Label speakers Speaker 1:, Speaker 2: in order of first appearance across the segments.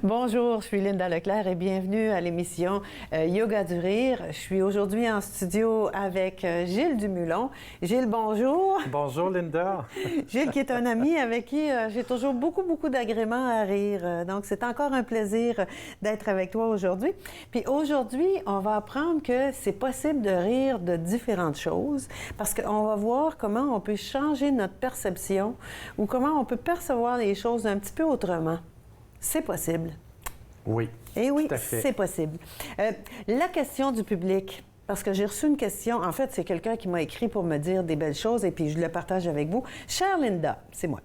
Speaker 1: Bonjour, je suis Linda Leclerc et bienvenue à l'émission Yoga du Rire. Je suis aujourd'hui en studio avec Gilles Dumulon. Gilles, bonjour.
Speaker 2: Bonjour Linda.
Speaker 1: Gilles qui est un ami avec qui j'ai toujours beaucoup d'agréments à rire. Donc c'est encore un plaisir d'être avec toi aujourd'hui. Puis aujourd'hui, on va apprendre que c'est possible de rire de différentes choses parce qu'on va voir comment on peut changer notre perception ou comment on peut percevoir les choses un petit peu autrement. C'est possible.
Speaker 2: Oui.
Speaker 1: Eh oui,
Speaker 2: tout à fait.
Speaker 1: c'est possible. La question du public, parce que j'ai reçu une question, en fait, c'est quelqu'un qui m'a écrit pour me dire des belles choses et puis je le partage avec vous. Chère Linda, c'est moi.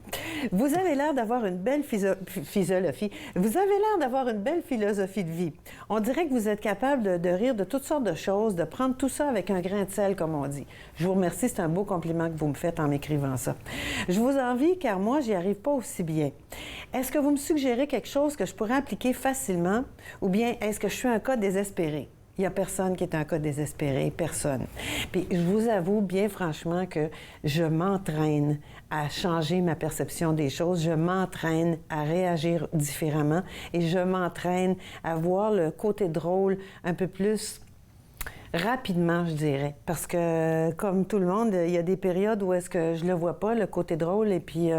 Speaker 1: Vous avez l'air d'avoir une belle philosophie. Vous avez l'air d'avoir une belle philosophie de vie. On dirait que vous êtes capable de rire de toutes sortes de choses, de prendre tout ça avec un grain de sel, comme on dit. Je vous remercie, c'est un beau compliment que vous me faites en m'écrivant ça. Je vous envie car moi, j'y arrive pas aussi bien. Est-ce que vous me suggérez quelque chose que je pourrais appliquer facilement ou bien est-ce que je suis un cas désespéré? Il n'y a personne qui est un cas désespéré, personne. Puis je vous avoue bien franchement que je m'entraîne à changer ma perception des choses, je m'entraîne à réagir différemment et je m'entraîne à voir le côté drôle un peu plus rapidement, je dirais. Parce que, comme tout le monde, il y a des périodes où est-ce que je le vois pas, le côté drôle, et puis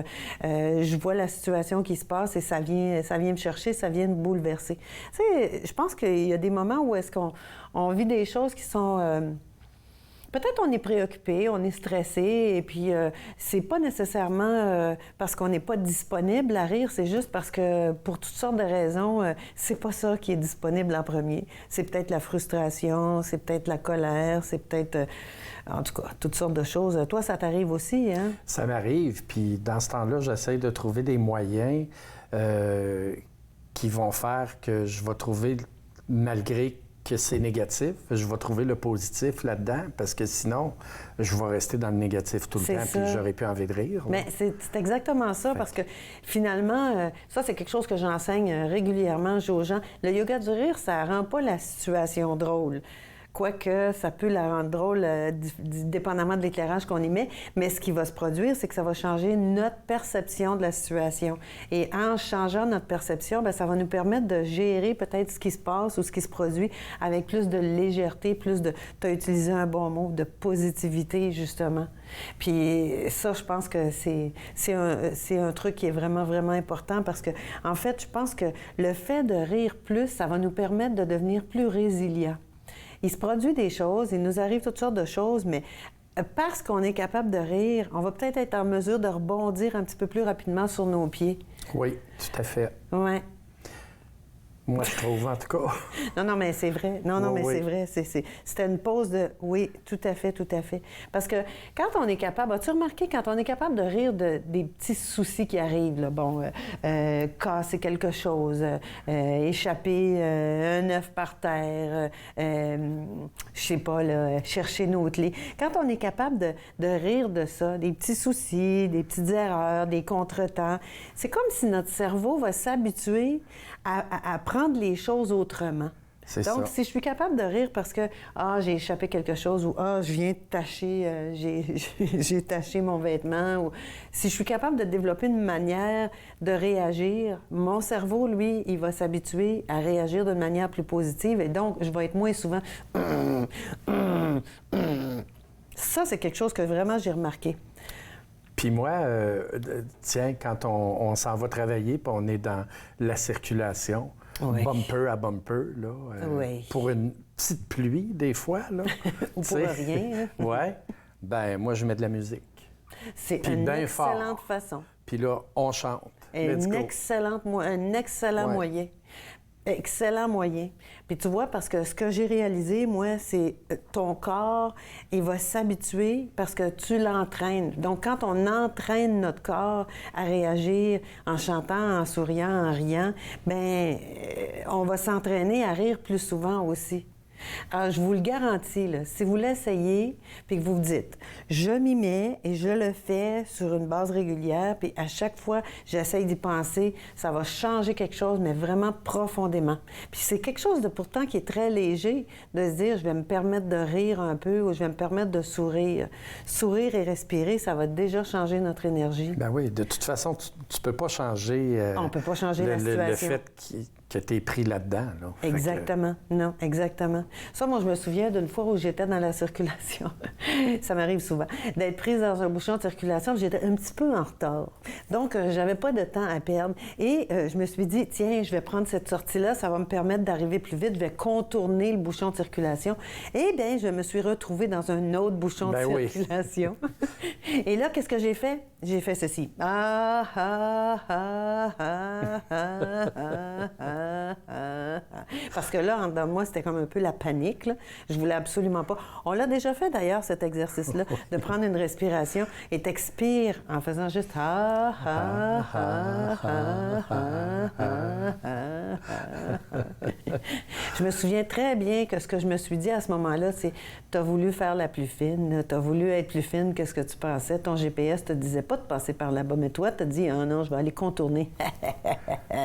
Speaker 1: je vois la situation qui se passe et ça vient me chercher, ça vient me bouleverser. Tu sais, je pense qu'il y a des moments où est-ce qu'on vit des choses qui sont... Peut-être on est préoccupé, on est stressé, et puis c'est pas nécessairement parce qu'on n'est pas disponible à rire, c'est juste parce que pour toutes sortes de raisons, c'est pas ça qui est disponible en premier. C'est peut-être la frustration, c'est peut-être la colère, c'est peut-être, en tout cas, toutes sortes de choses. Toi, ça t'arrive aussi, hein?
Speaker 2: Ça m'arrive, puis dans ce temps-là, j'essaie de trouver des moyens qui vont faire que je vais trouver, malgré que c'est négatif, je vais trouver le positif là-dedans, parce que sinon, je vais rester dans le négatif tout le temps, puis j'aurais plus envie de rire.
Speaker 1: Mais c'est exactement ça, parce que finalement, ça, c'est quelque chose que j'enseigne régulièrement aux gens. Le yoga du rire, ça rend pas la situation drôle. Quoique, ça peut la rendre drôle, dépendamment de l'éclairage qu'on y met. Mais ce qui va se produire, c'est que ça va changer notre perception de la situation. Et en changeant notre perception, bien, ça va nous permettre de gérer peut-être ce qui se passe ou ce qui se produit avec plus de légèreté, plus de... Tu as utilisé un bon mot, de positivité, justement. Puis ça, je pense que c'est un truc qui est vraiment important parce que, en fait, je pense que le fait de rire plus, ça va nous permettre de devenir plus résilients. Il se produit des choses, il nous arrive toutes sortes de choses, mais parce qu'on est capable de rire, on va peut-être être en mesure de rebondir un petit peu plus rapidement sur nos pieds.
Speaker 2: Oui, tout à fait.
Speaker 1: Ouais.
Speaker 2: Moi, je trouve, en tout cas.
Speaker 1: Non, mais c'est vrai. Non, mais
Speaker 2: oui.
Speaker 1: c'est vrai. C'était une pause de... Oui, tout à fait. Parce que quand on est capable... As-tu remarqué, quand on est capable de rire des petits soucis qui arrivent, là, bon, casser quelque chose, échapper un œuf par terre, je sais pas, là, chercher nos clés. Quand on est capable de rire de ça, des petits soucis, des petites erreurs, des contretemps, c'est comme si notre cerveau va s'habituer à prendre les choses autrement. Donc, si je suis capable de rire parce que j'ai échappé quelque chose ou je viens de tacher, j'ai taché mon vêtement, ou si je suis capable de développer une manière de réagir, mon cerveau, lui, il va s'habituer à réagir d'une manière plus positive et donc, je vais être moins souvent Ça, c'est quelque chose que vraiment j'ai remarqué.
Speaker 2: Puis moi, tiens, quand on s'en va travailler, puis on est dans la circulation, bumper à bumper, là, pour une petite pluie, des fois, là.
Speaker 1: Ou pour rien.
Speaker 2: Oui. Ben moi, je mets de la musique.
Speaker 1: C'est une excellente façon.
Speaker 2: Puis là, on chante.
Speaker 1: Un excellent moyen. Excellent moyen. Puis tu vois, parce que ce que j'ai réalisé, moi, c'est ton corps, il va s'habituer parce que tu l'entraînes. Donc, quand on entraîne notre corps à réagir en chantant, en souriant, en riant, bien, on va s'entraîner à rire plus souvent aussi. Alors, je vous le garantis, là, si vous l'essayez, puis que vous vous dites, je m'y mets et je le fais sur une base régulière, puis à chaque fois, j'essaye d'y penser, ça va changer quelque chose, mais vraiment profondément. Puis c'est quelque chose de pourtant qui est très léger, de se dire, je vais me permettre de rire un peu ou je vais me permettre de sourire. Sourire et respirer, ça va déjà changer notre énergie.
Speaker 2: Ben oui, de toute façon, tu peux pas changer...
Speaker 1: on peut pas changer la situation.
Speaker 2: Le fait que tu es pris là-dedans. Là.
Speaker 1: Exactement. Non, exactement. Ça, moi, je me souviens d'une fois où j'étais dans la circulation. Ça m'arrive souvent. D'être prise dans un bouchon de circulation, j'étais un petit peu en retard. Donc, j'avais pas de temps à perdre. Et je me suis dit, tiens, je vais prendre cette sortie-là, ça va me permettre d'arriver plus vite, je vais contourner le bouchon de circulation. Eh bien, je me suis retrouvée dans un autre bouchon de circulation. Et là, qu'est-ce que j'ai fait? J'ai fait ceci. Ah, ah, ah, ah, ah, ah, ah, ah. Parce que là, en dedans de moi, c'était comme un peu la panique. Là. Je voulais absolument pas. On l'a déjà fait d'ailleurs, cet exercice-là, de prendre une respiration et t'expires en faisant juste ah, ah, ah, ah, ah, ah, ah, ah. Je me souviens très bien que ce que je me suis dit à ce moment-là, c'est t'as voulu faire la plus fine, t'as voulu être plus fine que ce que tu pensais. Ton GPS te disait pas de passer par là-bas, mais toi, t'as dit ah non, je vais aller contourner.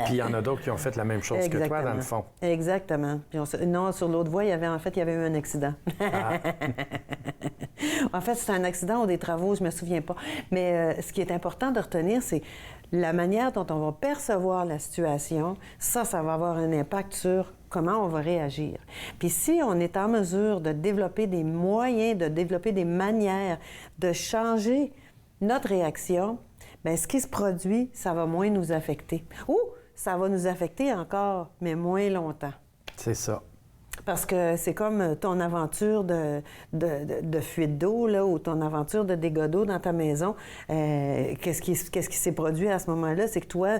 Speaker 2: Puis il y en a d'autres qui ont fait la même chose que toi, dans le fond.
Speaker 1: Exactement. Puis non, sur l'autre voie, il y avait eu un accident. Ah. En fait, c'était un accident ou des travaux, je me souviens pas. Mais ce qui est important de retenir, c'est la manière dont on va percevoir la situation. Ça va avoir un impact sur comment on va réagir. Puis si on est en mesure de développer des moyens, de développer des manières de changer notre réaction, bien, ce qui se produit, ça va moins nous affecter. Ou ça va nous affecter encore, mais moins longtemps.
Speaker 2: C'est ça.
Speaker 1: Parce que c'est comme ton aventure de fuite d'eau, là, ou ton aventure de dégâts d'eau dans ta maison. Qu'est-ce qui s'est produit à ce moment-là? C'est que toi,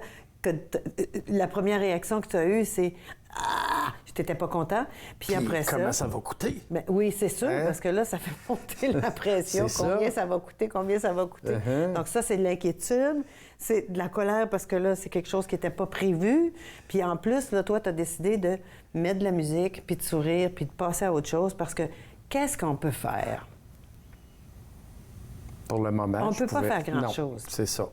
Speaker 1: la première réaction que tu as eue, c'est « Ah! » Je n'étais pas content. Puis après ça...
Speaker 2: Comment ça va coûter?
Speaker 1: Bien, oui, c'est sûr, parce que là, ça fait monter la pression. Combien ça va coûter? Donc ça, c'est de l'inquiétude. C'est de la colère parce que là, c'est quelque chose qui n'était pas prévu. Puis en plus, là, toi, tu as décidé de mettre de la musique, puis de sourire, puis de passer à autre chose parce que qu'est-ce qu'on peut faire?
Speaker 2: Pour le moment,
Speaker 1: on ne peut pas faire grand-chose.
Speaker 2: C'est ça.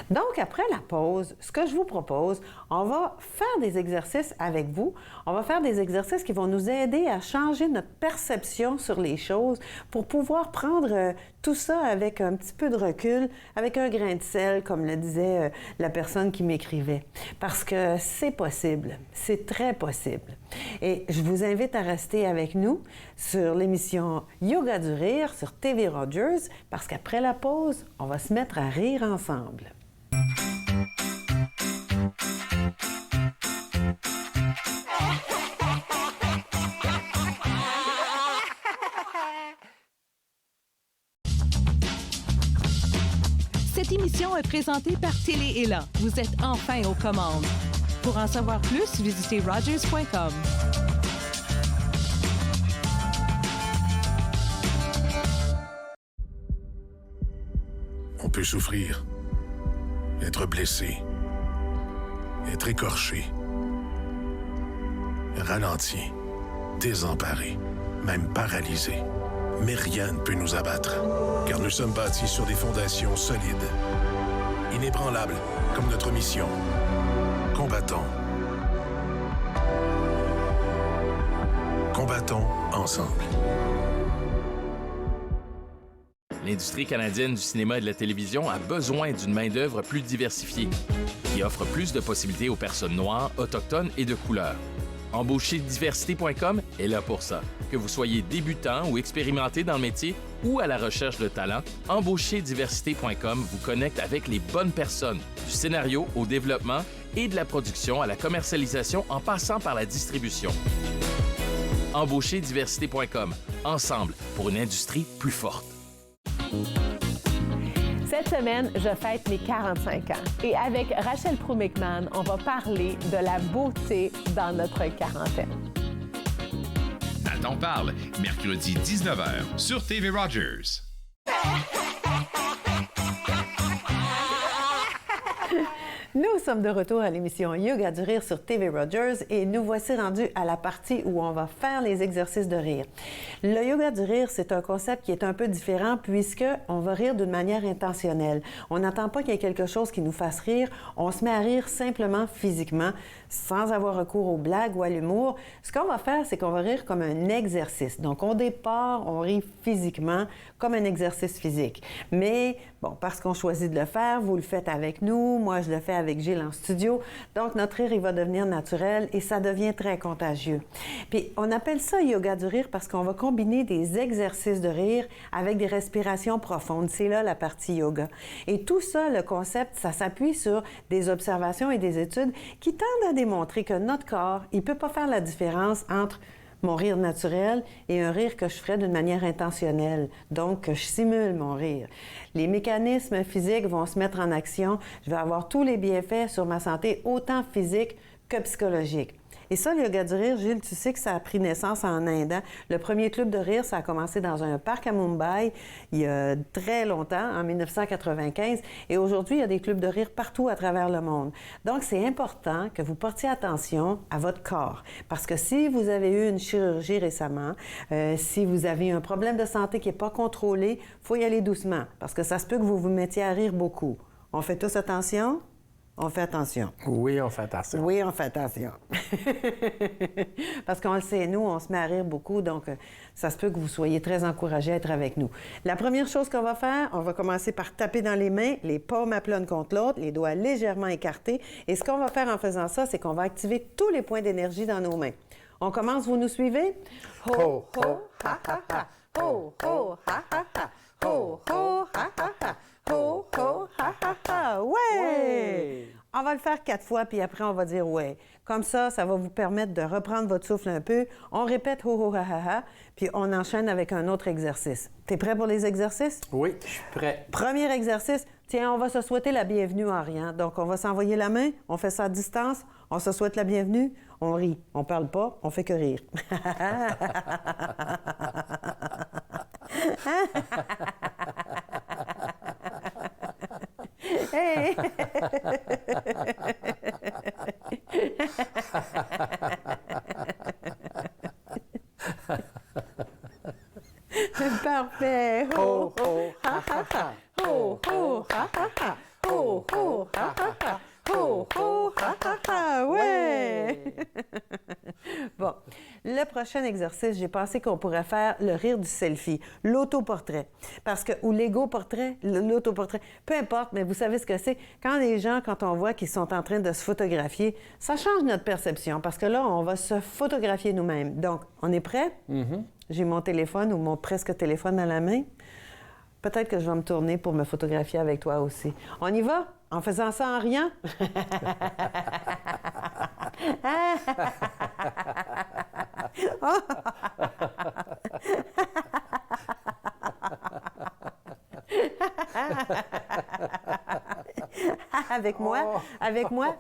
Speaker 1: Donc, après la pause, ce que je vous propose, on va faire des exercices avec vous. On va faire des exercices qui vont nous aider à changer notre perception sur les choses pour pouvoir prendre tout ça avec un petit peu de recul, avec un grain de sel, comme le disait la personne qui m'écrivait. Parce que c'est possible, c'est très possible. Et je vous invite à rester avec nous sur l'émission Yoga du rire sur TV Rogers, parce qu'après la pause, on va se mettre à rire ensemble.
Speaker 3: Cette émission est présentée par Télé-Élan. Vous êtes enfin aux commandes. Pour en savoir plus, visitez rogers.com.
Speaker 4: On peut souffrir, être blessé, être écorché, ralenti, désemparé, même paralysé. Mais rien ne peut nous abattre, car nous sommes bâtis sur des fondations solides, inébranlables comme notre mission. Combattons. Combattons ensemble.
Speaker 5: L'industrie canadienne du cinéma et de la télévision a besoin d'une main-d'œuvre plus diversifiée, qui offre plus de possibilités aux personnes noires, autochtones et de couleur. Embaucherdiversité.com est là pour ça. Que vous soyez débutant ou expérimenté dans le métier ou à la recherche de talent, Embaucherdiversité.com vous connecte avec les bonnes personnes, du scénario au développement et de la production à la commercialisation en passant par la distribution. Embaucherdiversité.com. Ensemble pour une industrie plus forte.
Speaker 6: Cette semaine, je fête mes 45 ans. Et avec Rachel Prou-McMahon, on va parler de la beauté dans notre quarantaine.
Speaker 7: Nathan parle, mercredi 19h sur TV Rogers.
Speaker 1: Nous sommes de retour à l'émission Yoga du rire sur TV Rogers et nous voici rendus à la partie où on va faire les exercices de rire. Le yoga du rire, c'est un concept qui est un peu différent puisque on va rire d'une manière intentionnelle. On n'attend pas qu'il y ait quelque chose qui nous fasse rire, on se met à rire simplement physiquement, sans avoir recours aux blagues ou à l'humour. Ce qu'on va faire, c'est qu'on va rire comme un exercice. Donc, au départ, on rit physiquement comme un exercice physique. Mais, bon, parce qu'on choisit de le faire, vous le faites avec nous, moi je le fais avec Gilles en studio. Donc, notre rire, il va devenir naturel et ça devient très contagieux. Puis, on appelle ça yoga du rire parce qu'on va combiner des exercices de rire avec des respirations profondes. C'est là la partie yoga. Et tout ça, le concept, ça s'appuie sur des observations et des études qui tendent à démontrer que notre corps, il ne peut pas faire la différence entre mon rire naturel et un rire que je ferais d'une manière intentionnelle, donc que je simule mon rire. Les mécanismes physiques vont se mettre en action. Je vais avoir tous les bienfaits sur ma santé, autant physique que psychologique. Et ça, le yoga du rire, Gilles, tu sais que ça a pris naissance en Inde. Hein? Le premier club de rire, ça a commencé dans un parc à Mumbai il y a très longtemps, en 1995. Et aujourd'hui, il y a des clubs de rire partout à travers le monde. Donc, c'est important que vous portiez attention à votre corps. Parce que si vous avez eu une chirurgie récemment, si vous avez un problème de santé qui n'est pas contrôlé, il faut y aller doucement. Parce que ça se peut que vous vous mettiez à rire beaucoup. On fait tous attention? On fait attention.
Speaker 2: Oui, on fait attention.
Speaker 1: Oui, on fait attention. Parce qu'on le sait, nous, on se met à rire beaucoup, donc ça se peut que vous soyez très encouragés à être avec nous. La première chose qu'on va faire, on va commencer par taper dans les mains, les paumes à plat contre l'autre, les doigts légèrement écartés. Et ce qu'on va faire en faisant ça, c'est qu'on va activer tous les points d'énergie dans nos mains. On commence, vous nous suivez? Ho, ho, ha, ha, ha. Ho, ho, ha, ha, ha. Ho, ho, ha, ha, ha. Ho, ho, ha, ha, ha. Ouais! On va le faire 4 fois, puis après, on va dire « ouais ». Comme ça, ça va vous permettre de reprendre votre souffle un peu. On répète « ho, ho, ha, ha, ha », puis on enchaîne avec un autre exercice. T'es prêt pour les exercices?
Speaker 2: Oui, je suis prêt.
Speaker 1: Premier exercice. Tiens, on va se souhaiter la bienvenue en riant. Donc, on va s'envoyer la main, on fait ça à distance, on se souhaite la bienvenue, on rit. On parle pas, on fait que rire. Hey! Parfait! Ho, ho, ha, ha, ha! Ho, ho, ha, ha, ha! Ho, ho, ha, ha, ha! Ho, ho, ha, ha, ha! Ouais! Bon, le prochain exercice, j'ai pensé qu'on pourrait faire le rire du selfie, l'autoportrait. Parce que, ou l'ego-portrait, l'autoportrait, peu importe, mais vous savez ce que c'est. Quand les gens, quand on voit qu'ils sont en train de se photographier, ça change notre perception parce que là, on va se photographier nous-mêmes. Donc, on est prêt? J'ai mon téléphone ou mon presque téléphone à la main. Peut-être que je vais me tourner pour me photographier avec toi aussi. On y va? En faisant ça en riant? Avec moi? Avec moi?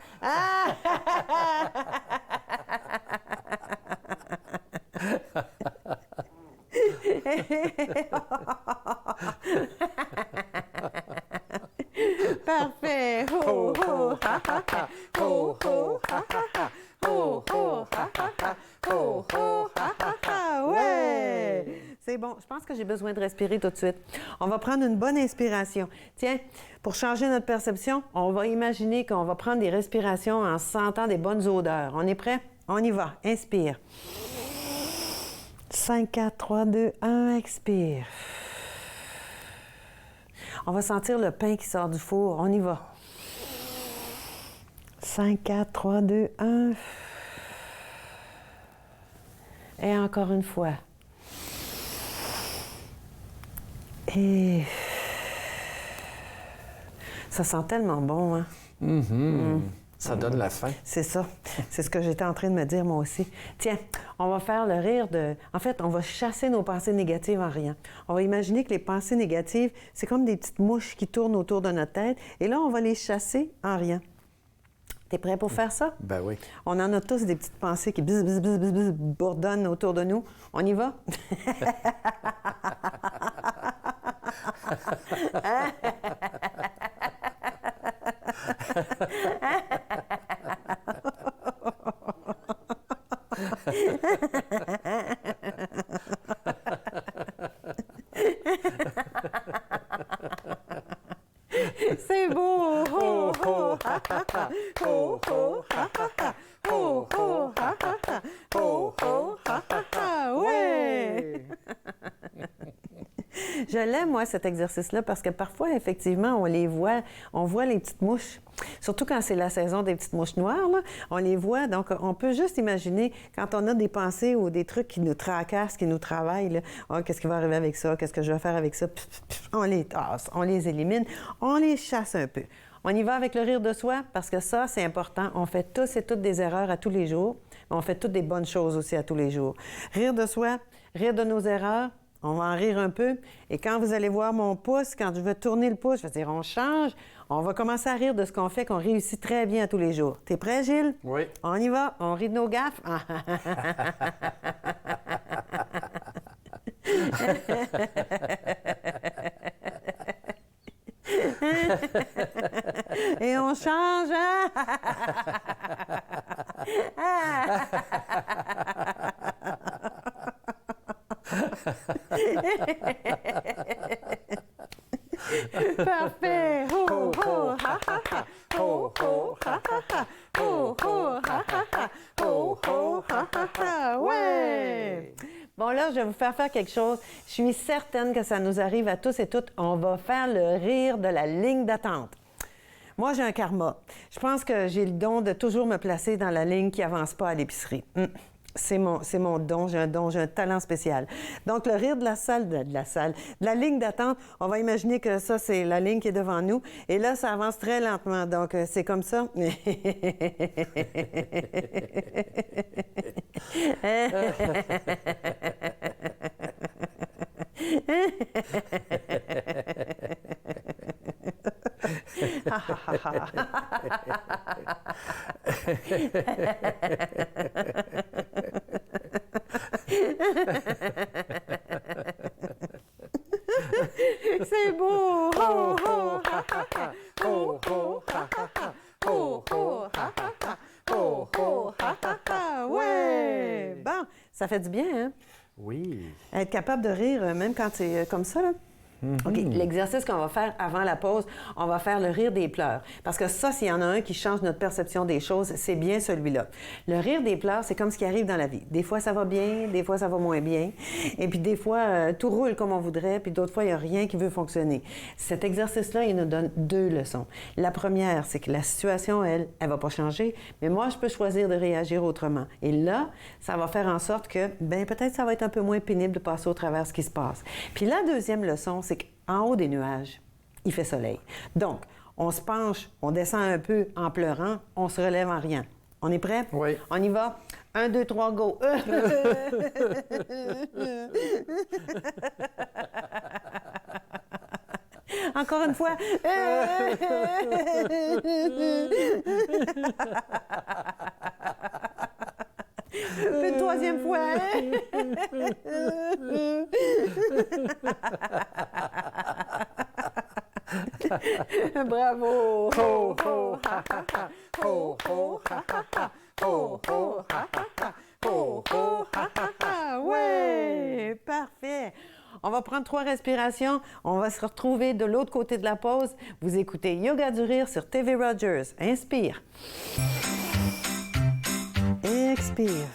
Speaker 1: Parfait! Ho, ho, ha, ha, ha! Ho, ho, ha, ha, ha! Ho, ho, ha, ha, ha! Ho, ho, ha, ha, ha! Ouais! C'est bon. Je pense que j'ai besoin de respirer tout de suite. On va prendre une bonne inspiration. Tiens, pour changer notre perception, on va imaginer qu'on va prendre des respirations en sentant des bonnes odeurs. On est prêt? On y va. Inspire. 5, 4, 3, 2, 1, expire. On va sentir le pain qui sort du four. On y va. 5, 4, 3, 2, 1. Et encore une fois. Et ça sent tellement bon, hein?
Speaker 2: Ça donne la faim.
Speaker 1: C'est ça. C'est ce que j'étais en train de me dire, moi aussi. Tiens, on va faire le rire de... En fait, on va chasser nos pensées négatives en riant. On va imaginer que les pensées négatives, c'est comme des petites mouches qui tournent autour de notre tête. Et là, on va les chasser en riant. T'es prêt pour faire ça?
Speaker 2: Ben oui.
Speaker 1: On en a tous des petites pensées qui bourdonnent autour de nous. On y va? C'est beau! Ho, ho, ha, ha, ha! Ho, ho, ha, ha, ha! Ho, ho, ha, ha, ha! Ho, ho, ha, ha, ha! Ouais! Je l'aime, moi, cet exercice-là, parce que parfois, effectivement, on voit les petites mouches. Surtout quand c'est la saison des petites mouches noires, là, on les voit. Donc, on peut juste imaginer, quand on a des pensées ou des trucs qui nous tracassent, qui nous travaillent, là, oh, qu'est-ce qui va arriver avec ça? Qu'est-ce que je vais faire avec ça? On les tasse, on les élimine, on les chasse un peu. On y va avec le rire de soi, parce que ça, c'est important. On fait tous et toutes des erreurs à tous les jours, mais on fait toutes des bonnes choses aussi à tous les jours. Rire de soi, rire de nos erreurs, on va en rire un peu. Et quand vous allez voir mon pouce, quand je vais tourner le pouce, je vais dire on change, on va commencer à rire de ce qu'on fait, qu'on réussit très bien à tous les jours. T'es prêt, Gilles?
Speaker 2: Oui.
Speaker 1: On y va, on rit de nos gaffes. Et on change. Parfait. Ho, ho, ha, ha, ha. Ho, ho, ha, ha, ha. Ho, ho, ha, ha, ha. Ho, ho, ha, ha, ha. Ouais! Bon, là, je vais vous faire quelque chose. Je suis certaine que ça nous arrive à tous et toutes. On va faire le rire de la ligne d'attente. Moi, j'ai un karma. Je pense que j'ai le don de toujours me placer dans la ligne qui avance pas à l'épicerie. C'est mon don, j'ai un talent spécial. Donc, le rire de la ligne d'attente, on va imaginer que ça, c'est la ligne qui est devant nous. Et là, ça avance très lentement. Donc, c'est comme ça. C'est beau! Ho, ho, ha, ha, ha. Ho, ho, ha, ha, ha. Ho, ho, ha, ha, ha. Ho, ho, ha, ha, ha. Ouais! Bon, ça fait du bien, hein?
Speaker 2: Oui.
Speaker 1: Être capable de rire, même quand c'est comme ça, là. OK, l'exercice qu'on va faire avant la pause, on va faire le rire des pleurs. Parce que ça, s'il y en a un qui change notre perception des choses, c'est bien celui-là. Le rire des pleurs, c'est comme ce qui arrive dans la vie. Des fois, ça va bien, des fois, ça va moins bien. Et puis, des fois, tout roule comme on voudrait, puis d'autres fois, il n'y a rien qui veut fonctionner. Cet exercice-là, il nous donne 2 leçons. La première, c'est que la situation, elle va pas changer, mais moi, je peux choisir de réagir autrement. Et là, ça va faire en sorte que, bien, peut-être ça va être un peu moins pénible de passer au travers de ce qui se passe. Puis la deuxième leçon, c'est qu'en haut des nuages, il fait soleil. Donc, on se penche, on descend un peu en pleurant, on se relève en riant. On est prêt?
Speaker 2: Oui.
Speaker 1: On y va? 1, 2, 3, go! Encore une fois. Une troisième fois. Bravo. Ho, ho, ha, ha, ha. Ho, ho, ha, ha, ha. Ho, ho, ha, ha, ha. Ho, ho, ha, ha, ha. Ouais, parfait. On va prendre 3 respirations. On va se retrouver de l'autre côté de la pause. Vous écoutez Yoga du rire sur TV Rogers. Inspire. Expire.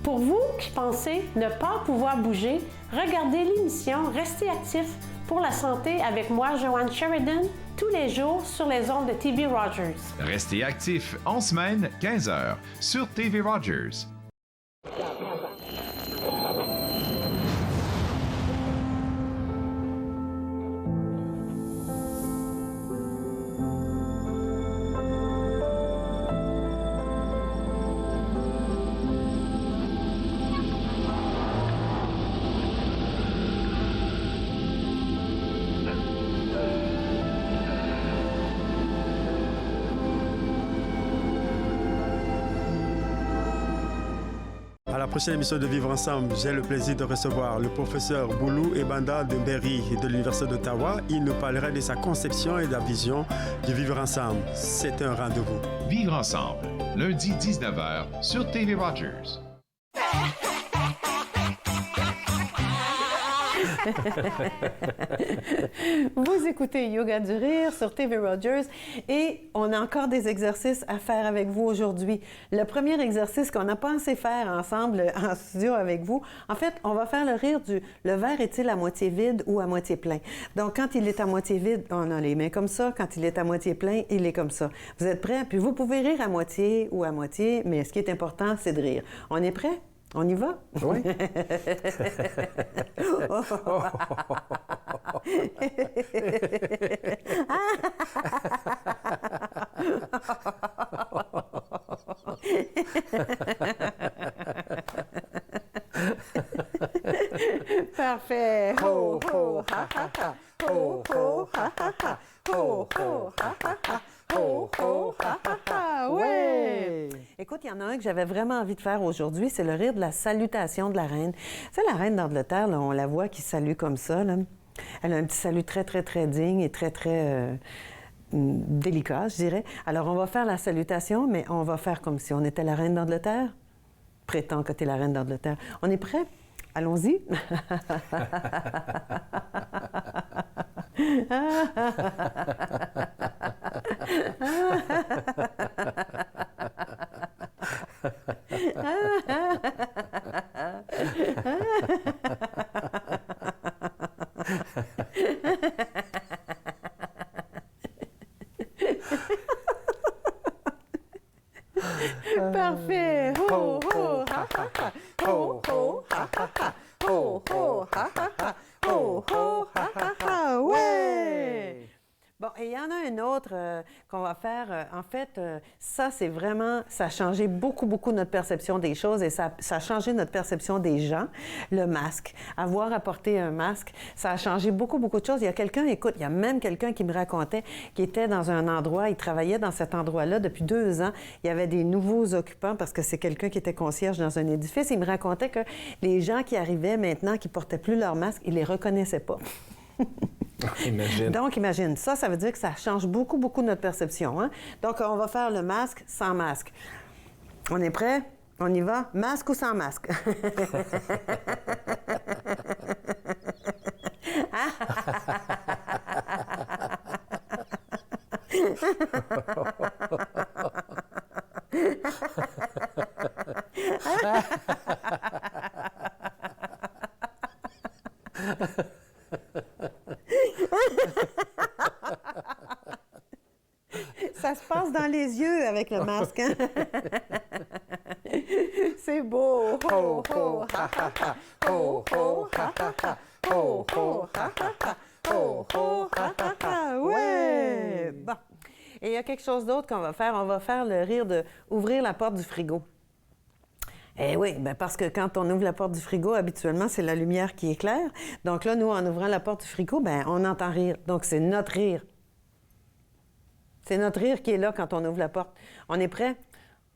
Speaker 8: Pour vous qui pensez ne pas pouvoir bouger, regardez l'émission Restez actif pour la santé avec moi, Joanne Sheridan, tous les jours sur les ondes de TV Rogers.
Speaker 7: Restez actifs en semaine, 15h, sur TV Rogers.
Speaker 9: prochaine émission de Vivre Ensemble, j'ai le plaisir de recevoir le professeur Boulou Ebanda de Berry de l'Université d'Ottawa. Il nous parlera de sa conception et de la vision de Vivre Ensemble. C'est un rendez-vous.
Speaker 7: Vivre Ensemble, lundi 19h sur TV Rogers.
Speaker 1: Vous écoutez Yoga du Rire sur TV Rogers et on a encore des exercices à faire avec vous aujourd'hui. Le premier exercice qu'on a pensé faire ensemble en studio avec vous, en fait, on va faire le rire du « le verre est-il à moitié vide ou à moitié plein ». Donc, quand il est à moitié vide, on a les mains comme ça. Quand il est à moitié plein, il est comme ça. Vous êtes prêts? Puis vous pouvez rire à moitié ou à moitié, mais ce qui est important, c'est de rire. On est prêts? On y va?
Speaker 2: Oui.
Speaker 1: Parfait. Ho, ho, ha, ha, ha. Ho, ho, ha, ha, ha. Ho, ho, ha, ha, ha. Ho, ho, ha, ha, ha. Ouais! Écoute, il y en a un que j'avais vraiment envie de faire aujourd'hui, c'est le rire de la salutation de la reine. C'est la reine d'Angleterre, là, on la voit qui salue comme ça, là. Elle a un petit salut très, très, très digne et très, très délicat, je dirais. Alors, on va faire la salutation, mais on va faire comme si on était la reine d'Angleterre. Prétends que tu es la reine d'Angleterre. On est prêts? Allons-y. Parfait. Ho, ho, ha, ha, ha. Ho, ho, ha, ha, ha. Ho, ho, ha, ha, ha. Ho, ho, ha, ha, ha. Ouais! Bon, et il y en a un autre qu'on va faire. En fait, ça, c'est vraiment... Ça a changé beaucoup, beaucoup notre perception des choses et ça a changé notre perception des gens. Le masque. Avoir à porter un masque, ça a changé beaucoup, beaucoup de choses. Il y a quelqu'un, écoute, il y a même quelqu'un qui me racontait qui était dans un endroit, il travaillait dans cet endroit-là depuis 2 ans. Il y avait des nouveaux occupants parce que c'est quelqu'un qui était concierge dans un édifice. Il me racontait que les gens qui arrivaient maintenant, qui portaient plus leur masque, ils les reconnaissaient pas.
Speaker 2: Imagine.
Speaker 1: Donc, imagine, ça veut dire que ça change beaucoup, beaucoup notre perception. Hein? Donc, on va faire le masque sans masque. On est prêt? On y va? Masque ou sans masque? Ça se passe dans les yeux avec le masque. Hein? C'est beau. Ho, ho, ha, ha, ha. Ho, ho, ha, ha, ha. Ho, ho, ha, ha, ha. Ho, ho, ha, ha, ha. Ouais! Bon. Et il y a quelque chose d'autre qu'on va faire. On va faire le rire de ouvrir la porte du frigo. Eh oui, bien parce que quand on ouvre la porte du frigo, habituellement, c'est la lumière qui éclaire. Donc là, nous, en ouvrant la porte du frigo, bien, on entend rire. Donc, c'est notre rire. C'est notre rire qui est là quand on ouvre la porte. On est prêt?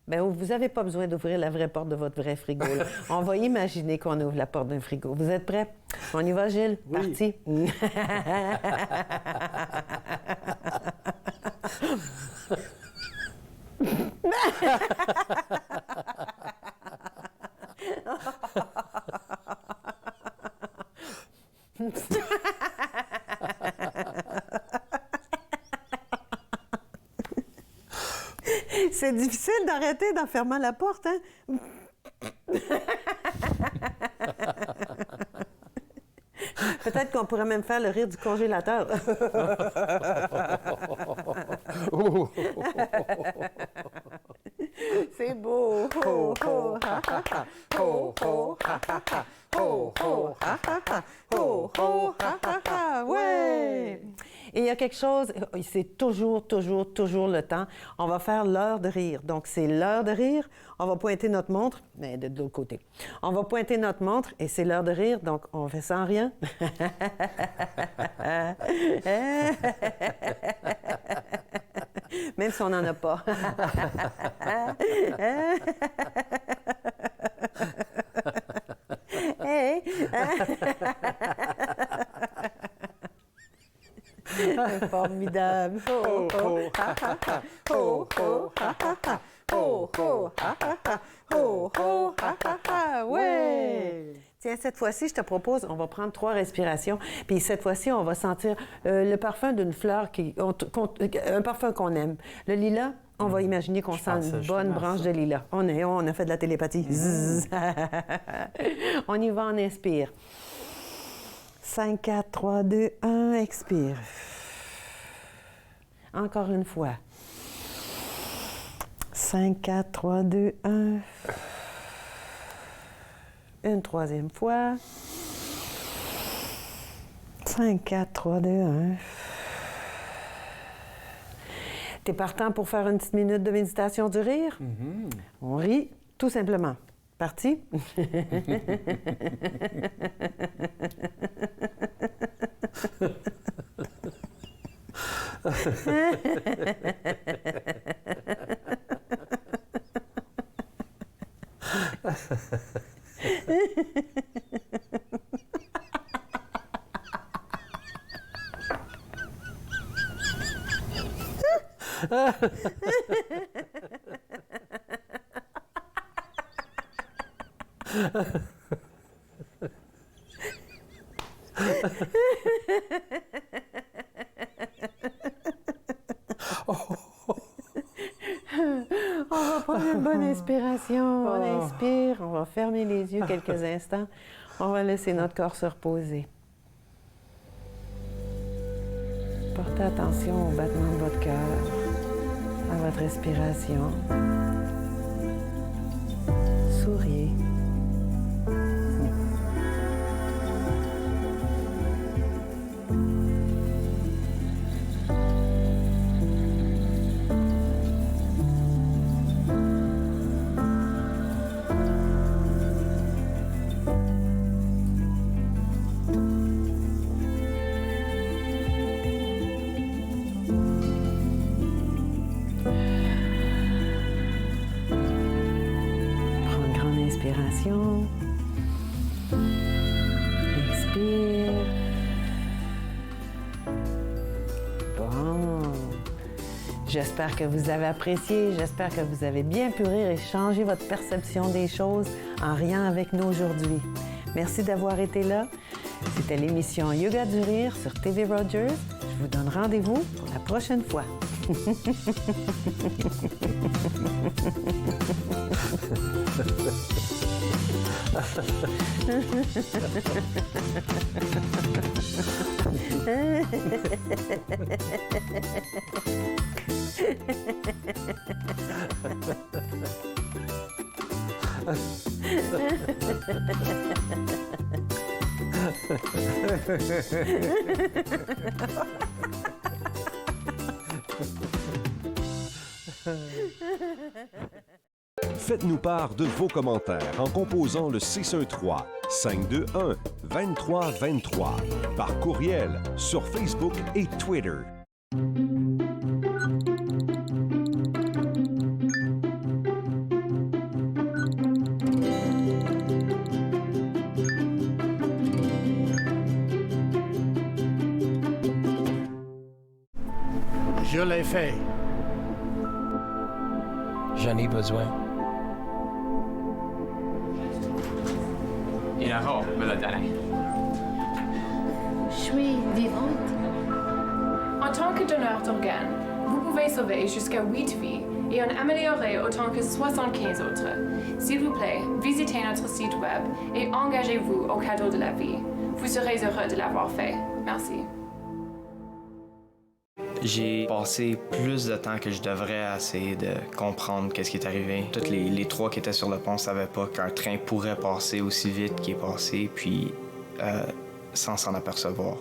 Speaker 1: Bien, vous n'avez pas besoin d'ouvrir la vraie porte de votre vrai frigo. Là. On va imaginer qu'on ouvre la porte d'un frigo. Vous êtes prêts? On y va, Gilles? Oui. Parti. C'est difficile d'arrêter d'en fermant la porte, hein? Peut-être qu'on pourrait même faire le rire du congélateur. C'est beau. Ho, ho, ha, ha, ha. Ho, ho, ha, ha, ha. Ho, ho, ha, ha, ha. Ho, ho, ha, ha, ha. Ouais! Et il y a quelque chose, c'est toujours le temps. On va faire l'heure de rire. Donc, c'est l'heure de rire. On va pointer notre montre, mais de l'autre côté. On va pointer notre montre et c'est l'heure de rire. Donc, on fait ça en rien. Même si on n'en a pas. Formidable. Oh, oh, ha, ha, ha. Oh, oh, ha, ha, ha. Oh, oh, ha, ha, ha. Oh, oh, ha, ha, ha. Ouais! Tiens, cette fois-ci, je te propose, on va prendre 3 respirations. Puis cette fois-ci, on va sentir le parfum d'une fleur, un parfum qu'on aime. Le lilas, on va imaginer qu'on sent une bonne branche de lilas. On a fait de la télépathie. On y va, on inspire. 5, 4, 3, 2, 1, expire. Encore une fois. 5, 4, 3, 2, 1. Une troisième fois. 5, 4, 3, 2, 1. T'es partant pour faire une petite minute de méditation du rire? Mm-hmm. On rit, tout simplement. Parti? On va prendre une bonne inspiration. On inspire, on va fermer les yeux quelques instants. On va laisser notre corps se reposer. Portez attention au battement de votre cœur, à votre respiration. Souriez. Inspiration. Expire. Bon. J'espère que vous avez apprécié. J'espère que vous avez bien pu rire et changer votre perception des choses en riant avec nous aujourd'hui. Merci d'avoir été là. C'était l'émission Yoga du Rire sur TV Rogers. Je vous donne rendez-vous pour la prochaine fois.
Speaker 10: Faites-nous part de vos commentaires en composant le 613-521-2323 par courriel sur Facebook et Twitter.
Speaker 11: Je l'ai fait.
Speaker 12: J'en ai besoin.
Speaker 13: Inaro, me l'a donné.
Speaker 14: Je suis vivante.
Speaker 15: En tant que donneur d'organes, vous pouvez sauver jusqu'à 8 vies et en améliorer autant que 75 autres. S'il vous plaît, visitez notre site web et engagez-vous au cadeau de la vie. Vous serez heureux de l'avoir fait. Merci.
Speaker 12: J'ai passé plus de temps que je devrais à essayer de comprendre qu'est-ce qui est arrivé. Toutes les 3 qui étaient sur le pont ne savaient pas qu'un train pourrait passer aussi vite qu'il est passé, puis sans s'en apercevoir.